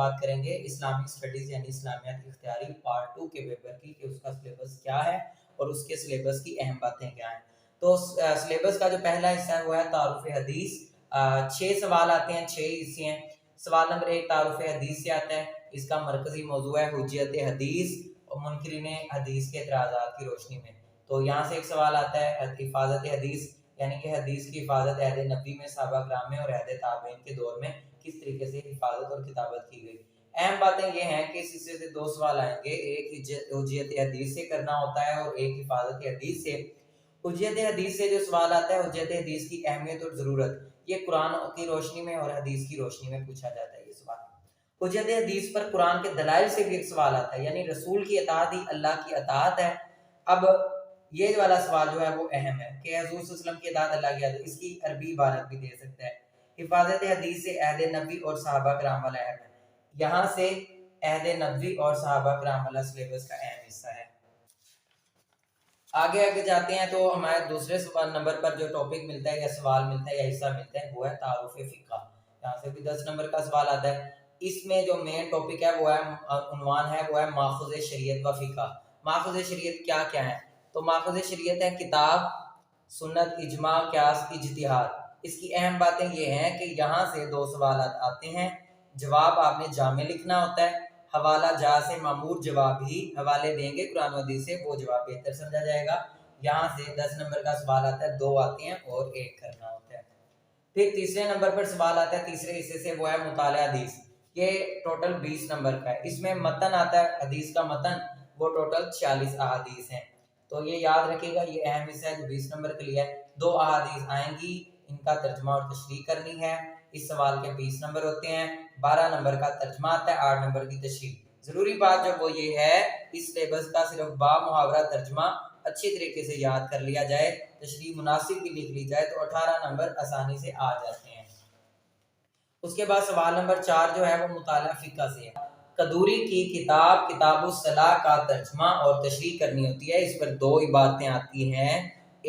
بات کریں گے اسلامک اسٹڈیز یعنی اسلامیات اختیاری پارٹ 2 کے پیپر کی کہ اس کا سلیبس کیا ہے اور اس کے سلیبس کی اہم باتیں کیا ہیں۔ تو سلیبس کا جو پہلا حصہ ہے وہ ہے تعارف حدیث۔ 6 سوال آتے ہیں، 6 حصے ہیں۔ سوال نمبر 1 تعارف حدیث سے آتا ہے، اس کا مرکزی موضوع ہے حجیت حدیث اور منکرین حدیث کے اعتراضات کی روشنی میں۔ تو یہاں سے ایک سوال آتا ہے حفاظت حدیث، یعنی کہ حدیث کی حفاظت عہد نبی میں، صحابہ کرام میں اور عہد تابعین کے دور میں کس طریقے سے حفاظت اور کتابت کی گئی۔ اہم باتیں یہ ہیں کہ اس حصے سے 2 سوال آئیں گے، ایک حجیت حدیث سے کرنا ہوتا ہے اور ایک حفاظت حدیث سے۔ حجیت حدیث سے جو سوال آتا ہے، حجیت حدیث کی اہمیت اور ضرورت، یہ قرآن کی روشنی میں اور حدیث کی روشنی میں پوچھا جاتا ہے یہ سوال۔ حجت حدیث پر قرآن کے دلائل سے بھی ایک سوال آتا ہے، یعنی رسول کی اطاعت ہی اللہ کی اطاعت ہے۔ اب یہ والا سوال جو ہے وہ اہم ہے کہ حضور صلی اللہ علیہ وسلم کی اطاعت اللہ کی اطاعت، اس کی عربی عبارت بھی دے سکتا ہے۔ حفاظت حدیث سے عہد نبی اور صحابہ کرام والا اہم ہے، یہاں سے عہد نبی اور صحابہ کرام والا سلیبس کا اہم حصہ ہے۔ آگے جاتے ہیں تو ہمارے دوسرے سوال نمبر پر جو ٹاپک ملتا ہے یا سوال ملتا ہے یا حصہ ملتا ہے وہ ہے تعارف فقہ۔ یہاں سے بھی 10 نمبر کا سوال آتا ہے۔ اس میں جو مین ٹاپک ہے وہ ہے عنوان ہے وہ ہے ماخذ شریعت و فقہ۔ ماخذ شریعت کیا کیا ہے؟ تو ماخذ شریعت ہے کتاب، سنت، اجماع، قیاس، اجتہاد۔ اس کی اہم باتیں یہ ہیں کہ یہاں سے 2 سوالات آتے ہیں، جواب آپ نے جامع لکھنا ہوتا ہے، حوالہ جا سے معمور جواب ہی حوالے دیں گے قرآن و حدیث سے، وہ جواب بہتر سمجھا جائے گا۔ یہاں سے 10 نمبر کا سوال آتا ہے، 2 آتے ہیں اور 1 کرنا ہوتا ہے۔ پھر تیسرے نمبر پر سوال آتا ہے تیسرے حصے سے، وہ ہے مطالعہ حدیث۔ یہ ٹوٹل 20 نمبر کا ہے، اس میں متن آتا ہے حدیث کا متن، وہ ٹوٹل 46 احادیث ہیں۔ تو یہ یاد رکھے گا، یہ اہم حصہ ہے جو 20 نمبر کے لیے ہے۔ 2 احادیث آئیں گی، ان کا ترجمہ اور تشریح کرنی ہے۔ اس سوال کے 20 نمبر ہوتے ہیں، 12 نمبر کا ترجمہ آتا ہے، 8 نمبر کی تشریح۔ ضروری بات جو وہ یہ ہے، اس سلیبس کا صرف با محاورہ ترجمہ اچھی طریقے سے یاد کر لیا جائے، تشریح مناسب بھی لکھ لی جائے تو 18 نمبر آسانی سے آ جاتے ہیں۔ اس کے بعد سوال نمبر 4 جو ہے وہ مطالعہ فقہ سے ہے۔ قدوری کی کتاب کتاب الصلاح کا ترجمہ اور تشریح کرنی ہوتی ہے، اس پر 2 عبارتیں آتی ہیں،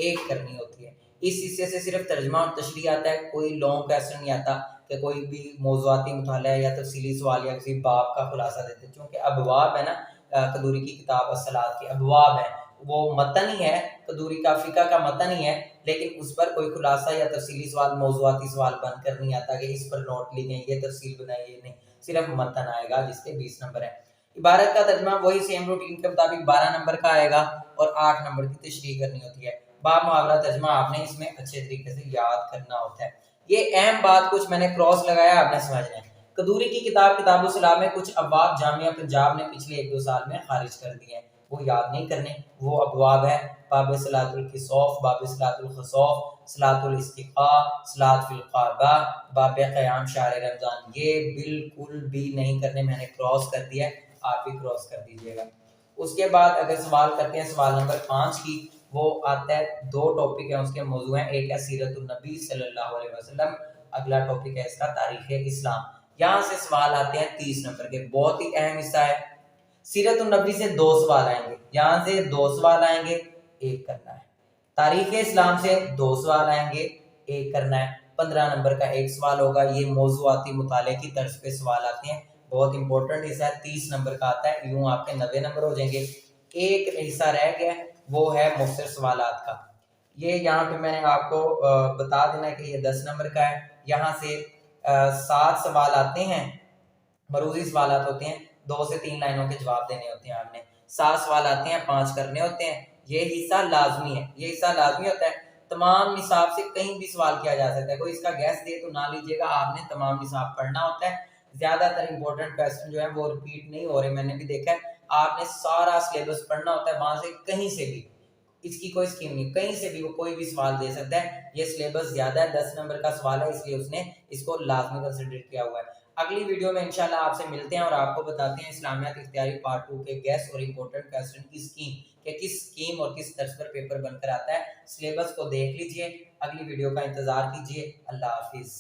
1 کرنی ہوتی ہے۔ اس حصے سے صرف ترجمہ اور تشریح آتا ہے، کوئی لانگ کویسچن نہیں آتا کہ کوئی بھی موضوعاتی مطالعہ یا تفصیلی سوال یا کسی باب کا خلاصہ دیتے ہیں، چونکہ ابواب ہے نا، قدوری کی کتاب الصلاح کے ابواب ہیں، وہ متن ہی ہے، قدوری کا فقہ کا متن ہی ہے، لیکن اس پر کوئی خلاصہ یا تفصیلی سوال موضوعاتی سوال بن کر نہیں آتا کہ اس پر نوٹ لکھیں، یہ تفصیل بنائیے، نہیں، صرف متن آئے گا جس کے 20 نمبر ہیں۔ عبارت کا ترجمہ وہی سیم روٹین کے مطابق 12 نمبر کا آئے گا اور 8 نمبر کی تشریح کرنی ہوتی ہے۔ باب محاورہ ترجمہ آپ نے اس میں اچھے طریقے سے یاد کرنا ہوتا ہے۔ یہ اہم بات کچھ میں نے کراس لگایا، آپ نے سمجھنا ہے۔ قدوری کی کتاب کتاب الصلاح میں کچھ ابواب جامعہ پنجاب نے پچھلے 1-2 سال میں خارج کر دیے ہیں، وہ یاد نہیں کرنے، وہ ابواب ہے، باب صلاۃ الکسوف، باب صلاۃ الخسوف، صلاۃ الاستسقاء، صلاۃ فی القعبہ، باب قیام شہر رمضان، یہ بالکل بھی نہیں کرنے، میں نے کراس کر دیا ہے، آپ بھی کراس کر دیجیے گا۔ اس کے بعد اگر سوال کرتے ہیں سوال نمبر 5 کی، وہ آتا ہے 2 ٹاپک ہیں اس کے موضوع ہیں، ایک ہے سیرت النبی صلی اللہ علیہ وسلم، اگلا ٹاپک ہے اس کا تاریخ اسلام۔ یہاں سے سوال آتے ہیں 30 نمبر کے، بہت ہی اہم حصہ ہے۔ سیرت النبی سے 2 سوال آئیں گے، یہاں سے 2 سوال آئیں گے، 1 کرنا ہے۔ تاریخ اسلام سے 2 سوال آئیں گے، 1 کرنا ہے۔ 15 نمبر کا 1 سوال ہوگا، یہ موضوعاتی مطالعے کی طرز پہ سوال آتے ہیں، بہت امپورٹنٹ حصہ ہے، 30 نمبر کا آتا ہے، یوں آپ کے 90 نمبر ہو جائیں گے۔ ایک حصہ رہ گیا وہ ہے مختصر سوالات کا، یہ یہاں پہ میں نے آپ کو بتا دینا ہے کہ یہ 10 نمبر کا ہے۔ یہاں سے 7 سوال آتے ہیں، مروزی سوالات ہوتے ہیں، 2 سے 3 لائنوں کے جواب دینے ہوتے ہیں، آپ نے 7 سوال آتے ہیں، 5 کرنے ہوتے ہیں۔ یہ حصہ لازمی ہے، یہ حصہ لازمی ہوتا ہے، تمام نصاب سے کہیں بھی سوال کیا جا سکتا ہے، کوئی اس کا گیس دے تو نہ لیجیے گا، آپ نے تمام نصاب پڑھنا ہوتا ہے۔ زیادہ تر امپورٹنٹ کویسچن جو ہے وہ ریپیٹ نہیں ہو رہے، میں نے بھی دیکھا ہے، آپ نے سارا سلیبس پڑھنا ہوتا ہے، وہاں سے کہیں سے بھی، اس کی کوئی اسکیم نہیں، کہیں سے بھی وہ کوئی بھی سوال دے سکتا ہے۔ یہ سلیبس زیادہ ہے، 10 نمبر کا سوال ہے، اس لیے اس نے اس کو لازمی کنسیڈر کیا ہوا ہے۔ اگلی ویڈیو میں انشاءاللہ آپ سے ملتے ہیں اور آپ کو بتاتے ہیں اسلامیات اختیاری پارٹ 2 کے گیس اور امپورٹنٹ کویسچن کی اسکیم، کہ کس اسکیم اور کس طرز پر پیپر بن کر آتا ہے۔ سلیبس کو دیکھ لیجئے، اگلی ویڈیو کا انتظار کیجئے۔ اللہ حافظ۔